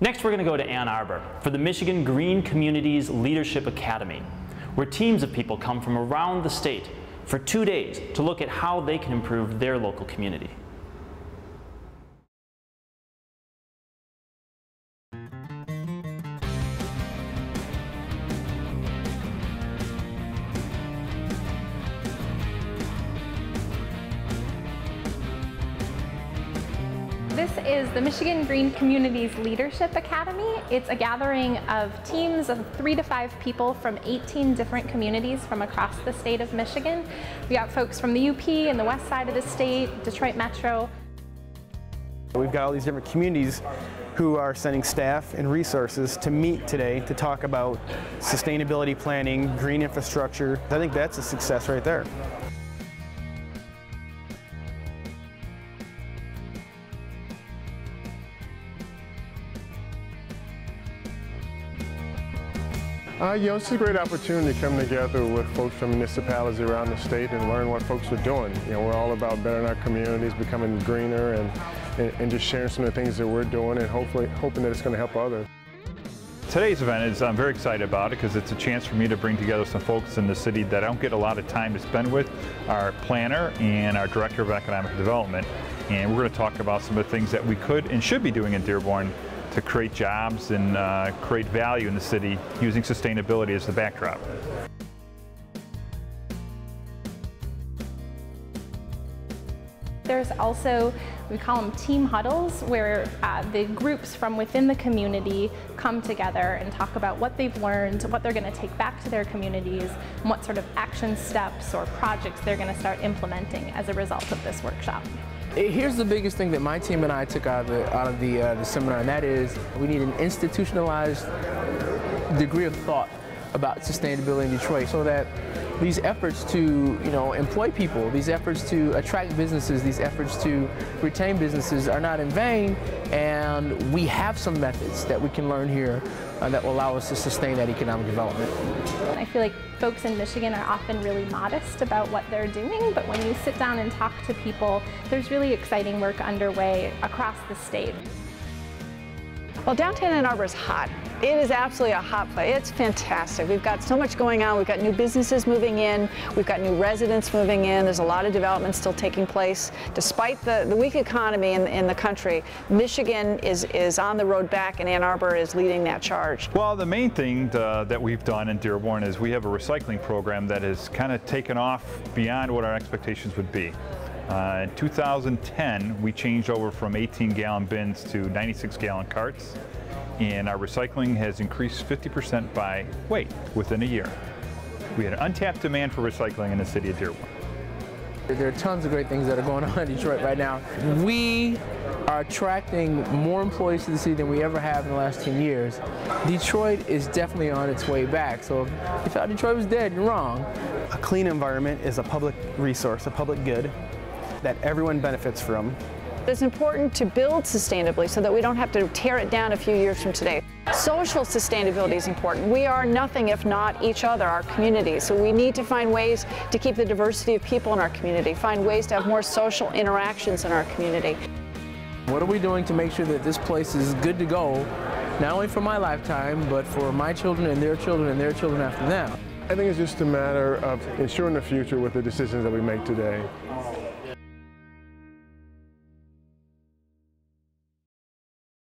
Next, we're going to go to Ann Arbor for the Michigan Green Communities Leadership Academy, where teams of people come from around the state for 2 days to look at how they can improve their local community. This is the Michigan Green Communities Leadership Academy. It's a gathering of teams of 3 to 5 people from 18 different communities from across the state of Michigan. We got folks from the UP and the west side of the state, Detroit Metro. We've got all these different communities who are sending staff and resources to meet today to talk about sustainability planning, green infrastructure. I think that's a success right there. It's a great opportunity to come together with folks from municipalities around the state and learn what folks are doing. We're all about bettering our communities, becoming greener, and just sharing some of the things that we're doing, and hoping that it's going to help others. Today's event I'm very excited about it because it's a chance for me to bring together some folks in the city that I don't get a lot of time to spend with, our planner and our director of economic development. And we're going to talk about some of the things that we could and should be doing in Dearborn to create jobs and create value in the city using sustainability as the backdrop. There's also, we call them team huddles, where the groups from within the community come together and talk about what they've learned, what they're going to take back to their communities, and what sort of action steps or projects they're going to start implementing as a result of this workshop. Here's the biggest thing that my team and I took out of the seminar, and that is we need an institutionalized degree of thought about sustainability in Detroit, so that these efforts to employ people, these efforts to attract businesses, these efforts to retain businesses are not in vain, and we have some methods that we can learn here that will allow us to sustain that economic development. I feel like folks in Michigan are often really modest about what they're doing, but when you sit down and talk to people, there's really exciting work underway across the state. Well, downtown Ann Arbor is hot. It is absolutely a hot place. It's fantastic. We've got so much going on. We've got new businesses moving in. We've got new residents moving in. There's a lot of development still taking place. Despite the weak economy in the country, Michigan is on the road back, and Ann Arbor is leading that charge. Well, the main thing that we've done in Dearborn is we have a recycling program that has kind of taken off beyond what our expectations would be. In 2010, we changed over from 18-gallon bins to 96-gallon carts, and our recycling has increased 50% by weight within a year. We had an untapped demand for recycling in the city of Dearborn. There are tons of great things that are going on in Detroit right now. We are attracting more employees to the city than we ever have in the last 10 years. Detroit is definitely on its way back, so if you thought Detroit was dead, you're wrong. A clean environment is a public resource, a public good that everyone benefits from. It's important to build sustainably so that we don't have to tear it down a few years from today. Social sustainability is important. We are nothing if not each other, our community. So we need to find ways to keep the diversity of people in our community, find ways to have more social interactions in our community. What are we doing to make sure that this place is good to go, not only for my lifetime, but for my children and their children and their children after them? I think it's just a matter of ensuring the future with the decisions that we make today.